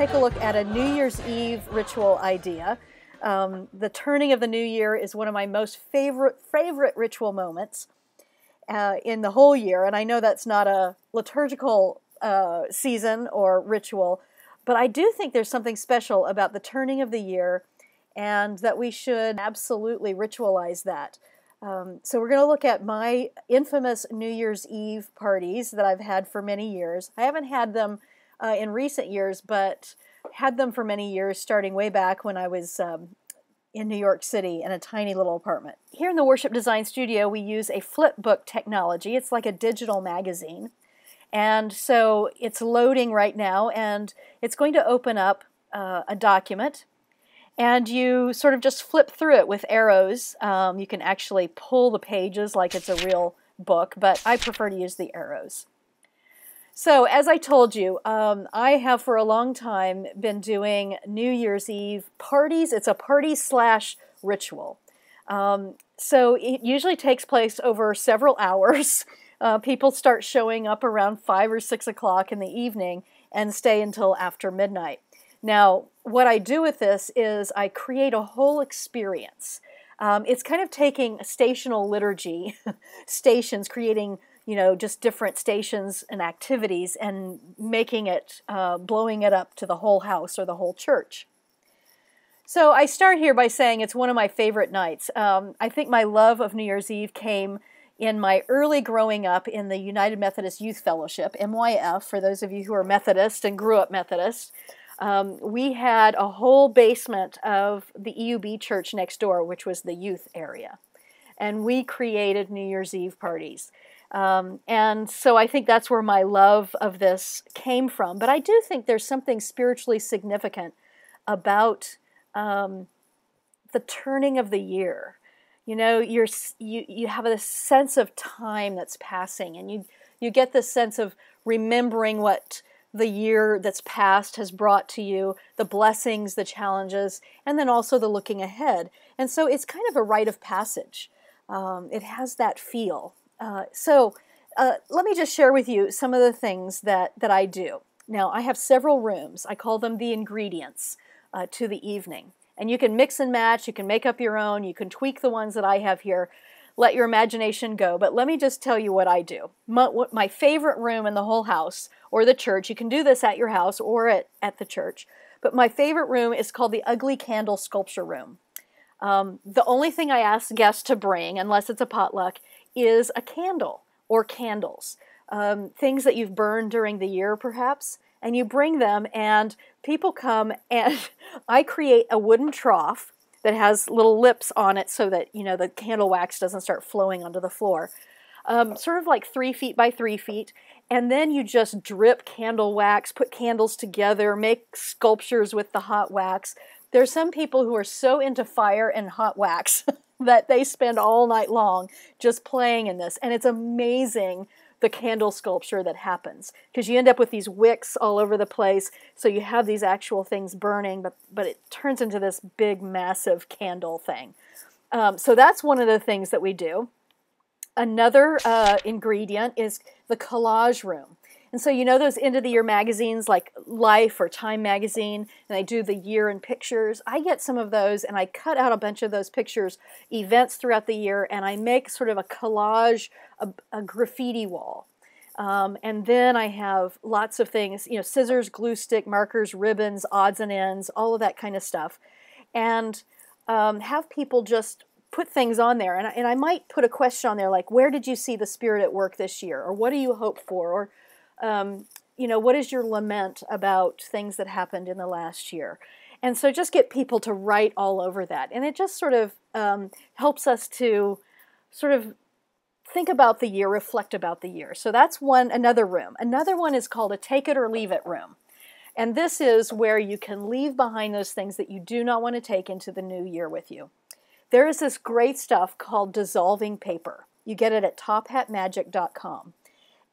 take a look at a New Year's Eve ritual idea. The turning of the new year is one of my most favorite ritual moments in the whole year, and I know that's not a liturgical season or ritual, but I do think there's something special about the turning of the year, and that we should absolutely ritualize that. So we're going to look at my infamous New Year's Eve parties that I've had for many years. I haven't had them in recent years, but had them for many years, starting way back when I was in New York City in a tiny little apartment. Here in the Worship Design Studio, we use a flip book technology. It's like a digital magazine. And so it's loading right now, and it's going to open up a document, and you sort of just flip through it with arrows. You can actually pull the pages like it's a real book, but I prefer to use the arrows. So as I told you, I have for a long time been doing New Year's Eve parties. It's a party/ritual. So it usually takes place over several hours. People start showing up around 5 or 6 o'clock in the evening and stay until after midnight. Now, what I do with this is I create a whole experience. It's kind of taking stational liturgy, stations, creating just different stations and activities, and making it, blowing it up to the whole house or the whole church. So I start here by saying it's one of my favorite nights. I think my love of New Year's Eve came in my early growing up in the United Methodist Youth Fellowship, MYF, for those of you who are Methodist and grew up Methodist. We had a whole basement of the EUB church next door, which was the youth area. And we created New Year's Eve parties. And so I think that's where my love of this came from. But I do think there's something spiritually significant about the turning of the year. You have a sense of time that's passing, and you get this sense of remembering what the year that's passed has brought to you, the blessings, the challenges, and then also the looking ahead. And so it's kind of a rite of passage. It has that feel. So let me just share with you some of the things that I do. Now, I have several rooms. I call them the ingredients to the evening. And you can mix and match. You can make up your own. You can tweak the ones that I have here. Let your imagination go. But let me just tell you what I do. My favorite room in the whole house or the church, you can do this at your house or at the church, but my favorite room is called the Ugly Candle Sculpture Room. The only thing I ask guests to bring, unless it's a potluck, is a candle or candles. Things that you've burned during the year, perhaps, and you bring them, and people come, and I create a wooden trough that has little lips on it so that, the candle wax doesn't start flowing onto the floor. Sort of like 3 feet by 3 feet. And then you just drip candle wax, put candles together, make sculptures with the hot wax. There's some people who are so into fire and hot wax that they spend all night long just playing in this. And it's amazing, the candle sculpture that happens, because you end up with these wicks all over the place. So you have these actual things burning, but it turns into this big, massive candle thing. So that's one of the things that we do. Another ingredient is the collage room. And so those end of the year magazines like Life or Time magazine, and they do the year in pictures. I get some of those, and I cut out a bunch of those pictures, events throughout the year, and I make sort of a collage, a graffiti wall. And then I have lots of things, scissors, glue stick, markers, ribbons, odds and ends, all of that kind of stuff. And have people just put things on there. And I might put a question on there like, where did you see the Spirit at work this year? Or what do you hope for? Or what is your lament about things that happened in the last year? And so just get people to write all over that. And it just sort of helps us to sort of think about the year, reflect about the year. So that's another room. Another one is called a take it or leave it room. And this is where you can leave behind those things that you do not want to take into the new year with you. There is this great stuff called dissolving paper. You get it at tophatmagic.com.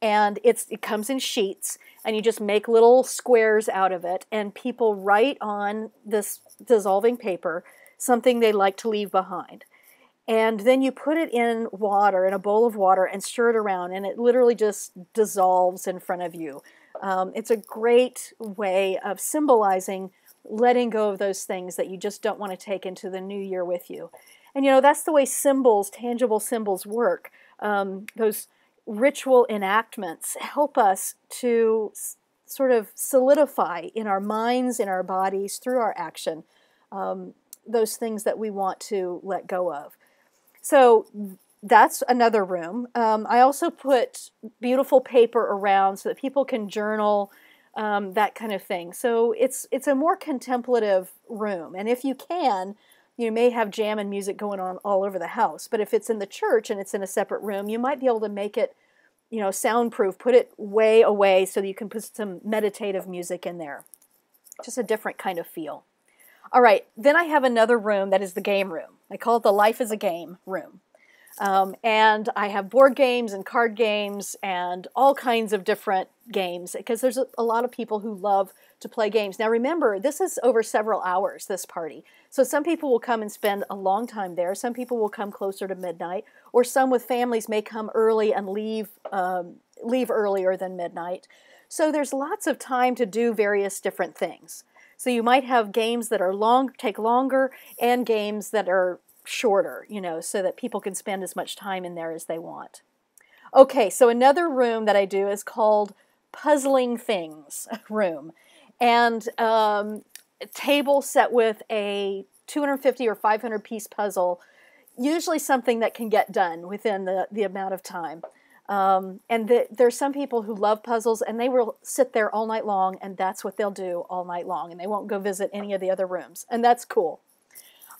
And it comes in sheets, and you just make little squares out of it, and people write on this dissolving paper something they like to leave behind. And then you put it in water, in a bowl of water, and stir it around, and it literally just dissolves in front of you. It's a great way of symbolizing letting go of those things that you just don't want to take into the new year with you. And that's the way symbols, tangible symbols, work. Those ritual enactments help us to sort of solidify in our minds, in our bodies, through our action, those things that we want to let go of. So that's another room. I also put beautiful paper around so that people can journal, that kind of thing. So it's a more contemplative room. And if you can, you may have jam and music going on all over the house. But if it's in the church and it's in a separate room, you might be able to make it, soundproof, put it way away so that you can put some meditative music in there. Just a different kind of feel. All right, then I have another room that is the game room. I call it the Life is a Game room. And I have board games and card games and all kinds of different games because there's a lot of people who love to play games. Now remember, this is over several hours, this party. So some people will come and spend a long time there. Some people will come closer to midnight, or some with families may come early and leave earlier than midnight. So there's lots of time to do various different things. So you might have games that are take longer, and games that are shorter, so that people can spend as much time in there as they want. Okay, so another room that I do is called Puzzling Things room. And a table set with a 250 or 500 piece puzzle, usually something that can get done within the amount of time. There's some people who love puzzles, and they will sit there all night long, and that's what they'll do all night long, and they won't go visit any of the other rooms, and that's cool.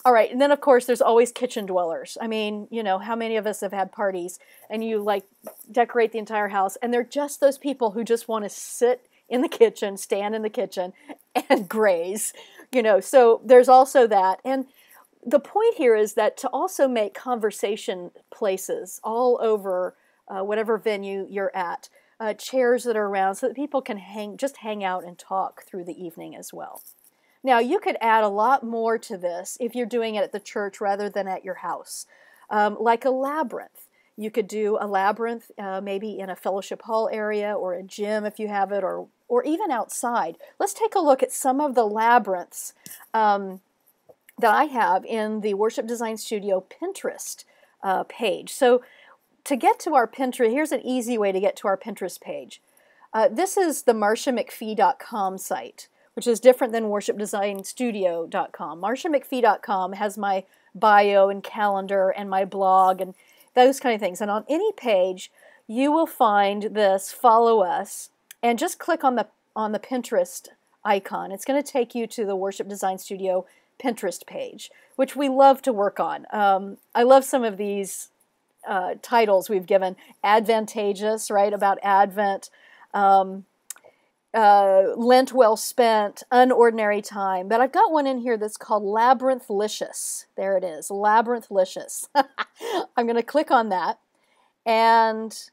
All right, and then of course there's always kitchen dwellers. I mean, how many of us have had parties and you decorate the entire house, and they're just those people who just want to sit in the kitchen, stand in the kitchen, and graze. So there's also that. And the point here is that to also make conversation places all over whatever venue you're at, chairs that are around so that people can hang out and talk through the evening as well. Now, you could add a lot more to this if you're doing it at the church rather than at your house, like a labyrinth. You could do a labyrinth maybe in a fellowship hall area or a gym if you have it, or even outside. Let's take a look at some of the labyrinths that I have in the Worship Design Studio Pinterest page. So to get to our Pinterest, here's an easy way to get to our Pinterest page. This is the marciamcfee.com site, which is different than worshipdesignstudio.com. marciamcfee.com has my bio and calendar and my blog and those kind of things. And on any page, you will find this Follow Us, and just click on the Pinterest icon. It's going to take you to the Worship Design Studio Pinterest page, which we love to work on. I love some of these titles we've given. Advantageous, right, about Advent. Lent well spent, unordinary time. But I've got one in here that's called Labyrinthlicious. There it is, Labyrinthlicious. I'm going to click on that, and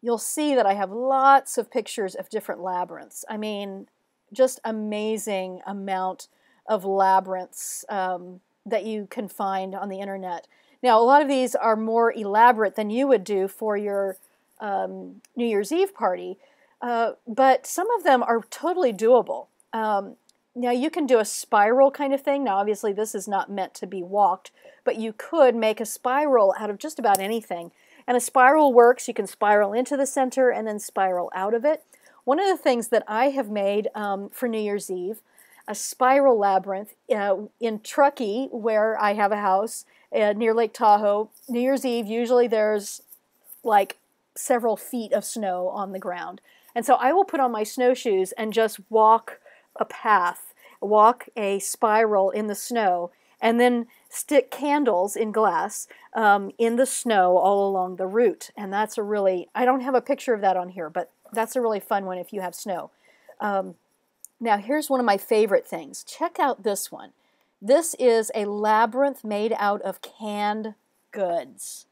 you'll see that I have lots of pictures of different labyrinths. I mean, just amazing amount of labyrinths that you can find on the internet. Now, a lot of these are more elaborate than you would do for your New Year's Eve party. But some of them are totally doable. Now, you can do a spiral kind of thing. Now, obviously, this is not meant to be walked, but you could make a spiral out of just about anything. And a spiral works. You can spiral into the center and then spiral out of it. One of the things that I have made for New Year's Eve, a spiral labyrinth in Truckee, where I have a house near Lake Tahoe. New Year's Eve, usually there's like several feet of snow on the ground. And so I will put on my snowshoes and just walk a path, walk a spiral in the snow, and then stick candles in glass in the snow all along the route. And that's I don't have a picture of that on here, but that's a really fun one if you have snow. Now, here's one of my favorite things. Check out this one. This is a labyrinth made out of canned goods.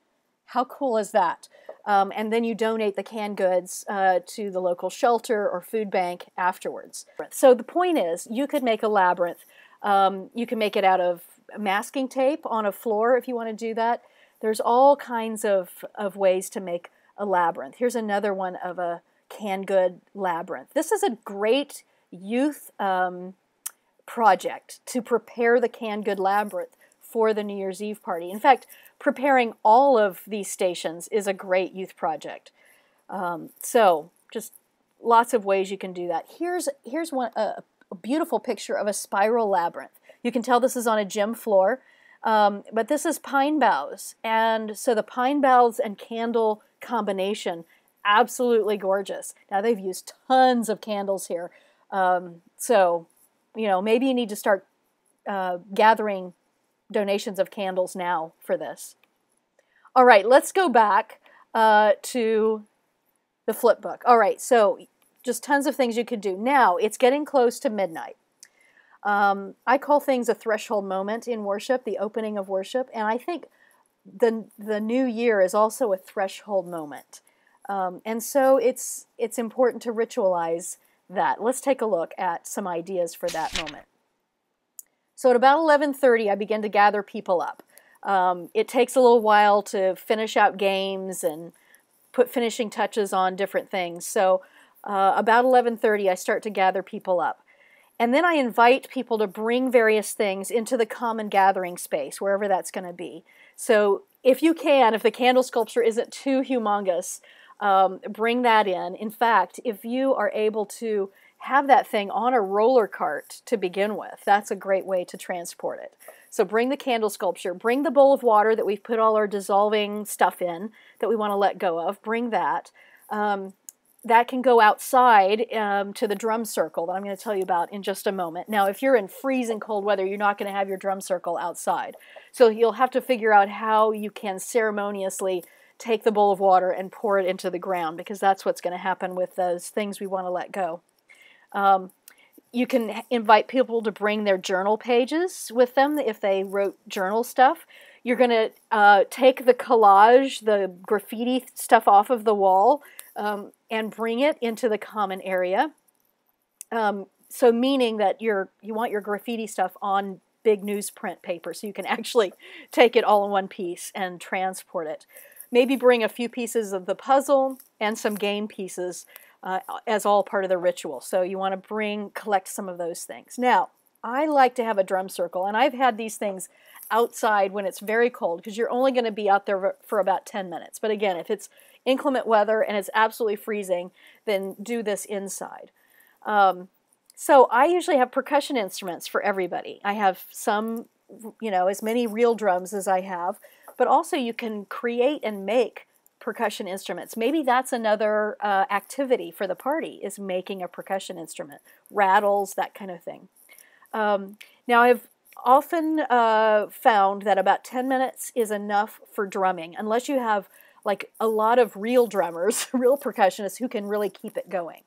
How cool is that? And then you donate the canned goods to the local shelter or food bank afterwards. So the point is, you could make a labyrinth. You can make it out of masking tape on a floor if you want to do that. There's all kinds of ways to make a labyrinth. Here's another one of a canned good labyrinth. This is a great youth project to prepare the canned good labyrinth for the New Year's Eve party. In fact, preparing all of these stations is a great youth project. So just lots of ways you can do that. Here's a beautiful picture of a spiral labyrinth. You can tell this is on a gym floor, but this is pine boughs. And so the pine boughs and candle combination, absolutely gorgeous. Now they've used tons of candles here. So, you know, maybe you need to start gathering donations of candles now for this. All right, let's go back to the flip book. All right, so just tons of things you could do. Now, it's getting close to midnight. I call things a threshold moment in worship, the opening of worship, and I think the new year is also a threshold moment. And so it's important to ritualize that. Let's take a look at some ideas for that moment. So at about 11:30, I begin to gather people up. It takes a little while to finish out games and put finishing touches on different things. So about 11:30, I start to gather people up. And then I invite people to bring various things into the common gathering space, wherever that's going to be. So if you can, if the candle sculpture isn't too humongous, bring that in. In fact, if you are able to have that thing on a roller cart to begin with, that's a great way to transport it. So bring the candle sculpture, bring the bowl of water that we've put all our dissolving stuff in that we want to let go of, bring that. That can go outside to the drum circle that I'm going to tell you about in just a moment. Now, if you're in freezing cold weather, you're not going to have your drum circle outside. So you'll have to figure out how you can ceremoniously take the bowl of water and pour it into the ground, because that's what's going to happen with those things we want to let go. You can invite people to bring their journal pages with them if they wrote journal stuff. You're going to take the collage, the graffiti stuff off of the wall, and bring it into the common area. So meaning that you want your graffiti stuff on big newsprint paper so you can actually take it all in one piece and transport it. Maybe bring a few pieces of the puzzle and some game pieces as all part of the ritual. So you want to collect some of those things. Now, I like to have a drum circle, and I've had these things outside when it's very cold, because you're only going to be out there for about 10 minutes. But again, if it's inclement weather and it's absolutely freezing, then do this inside. So I usually have percussion instruments for everybody. I have some, as many real drums as I have, but also you can create and make percussion instruments. Maybe that's another activity for the party, is making a percussion instrument, rattles, that kind of thing. Now, I've often found that about 10 minutes is enough for drumming, unless you have like a lot of real drummers, real percussionists who can really keep it going.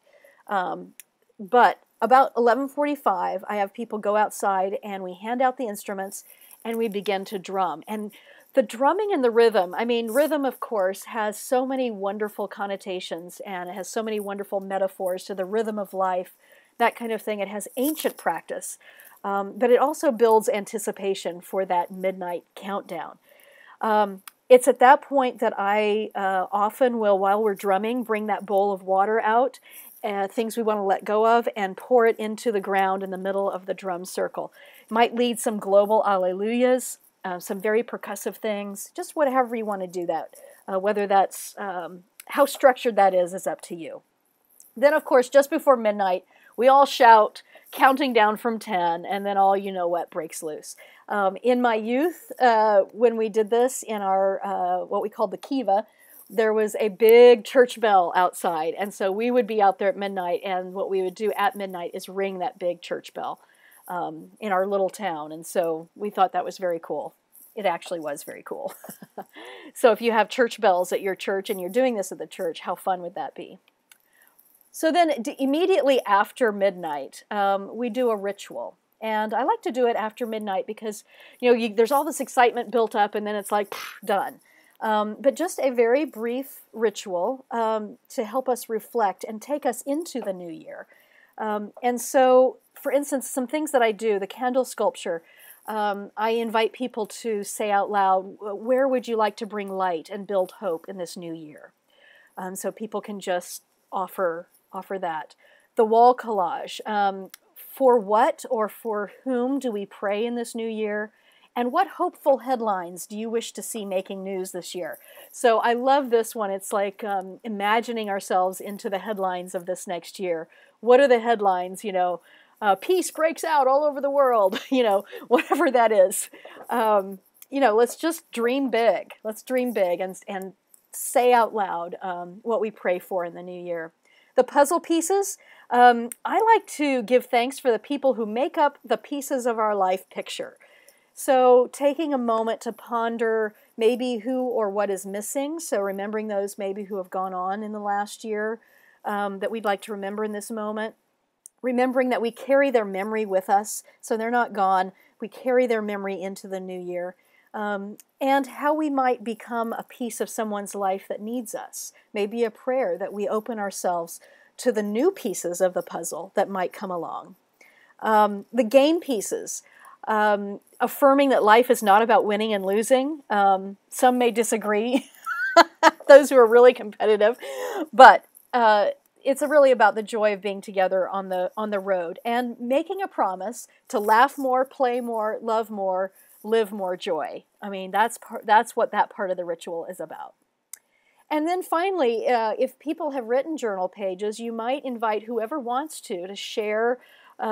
But about 11:45, I have people go outside and we hand out the instruments and we begin to drum. And the drumming and the rhythm, rhythm, of course, has so many wonderful connotations, and it has so many wonderful metaphors to the rhythm of life, that kind of thing. It has ancient practice, but it also builds anticipation for that midnight countdown. It's at that point that I often will, while we're drumming, bring that bowl of water out, things we want to let go of, and pour it into the ground in the middle of the drum circle. It might lead some global alleluias, some very percussive things, just whatever you want to do that. Whether that's, how structured that is up to you. Then, of course, just before midnight, we all shout, counting down from 10, and then all you know what breaks loose. In my youth, when we did this in our, what we called the kiva, there was a big church bell outside, and so we would be out there at midnight, and what we would do at midnight is ring that big church bell in our little town, and so we thought that was very cool. It actually was very cool. So if you have church bells at your church and you're doing this at the church, how fun would that be? So then immediately after midnight, we do a ritual. And I like to do it after midnight because, there's all this excitement built up and then it's like, done. But just a very brief ritual to help us reflect and take us into the new year. And so, for instance, some things that I do, the candle sculpture, I invite people to say out loud, where would you like to bring light and build hope in this new year? So people can just offer that. The wall collage. For what or for whom do we pray in this new year? And what hopeful headlines do you wish to see making news this year? So I love this one. It's like imagining ourselves into the headlines of this next year. What are the headlines? Peace breaks out all over the world, whatever that is. Let's just dream big. Let's dream big and say out loud what we pray for in the new year. The puzzle pieces, I like to give thanks for the people who make up the pieces of our life picture. So taking a moment to ponder maybe who or what is missing, so remembering those maybe who have gone on in the last year that we'd like to remember in this moment. Remembering that we carry their memory with us, so they're not gone. We carry their memory into the new year. And how we might become a piece of someone's life that needs us. Maybe a prayer that we open ourselves to the new pieces of the puzzle that might come along. The game pieces. Affirming that life is not about winning and losing. Some may disagree, those who are really competitive, but it's really about the joy of being together on the road and making a promise to laugh more, play more, love more, live more joy. I mean, that's what that part of the ritual is about. And then finally, if people have written journal pages, you might invite whoever wants to share.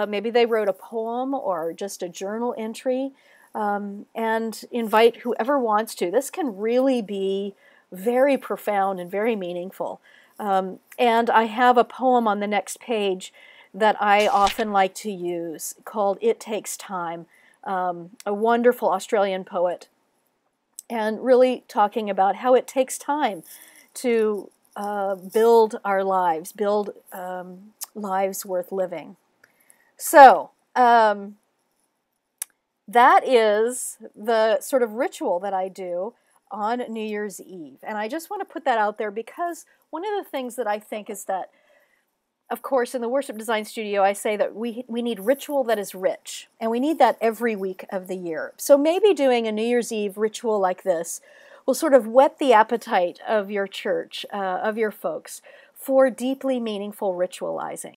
Maybe they wrote a poem or just a journal entry, and invite whoever wants to. This can really be very profound and very meaningful. And I have a poem on the next page that I often like to use called "It Takes Time," a wonderful Australian poet, and really talking about how it takes time to build our lives, build lives worth living. So that is the sort of ritual that I do on New Year's Eve. And I just want to put that out there because one of the things that I think is that, of course, in the Worship Design Studio, I say that we need ritual that is rich, and we need that every week of the year. So maybe doing a New Year's Eve ritual like this will sort of whet the appetite of your church, of your folks, for deeply meaningful ritualizing.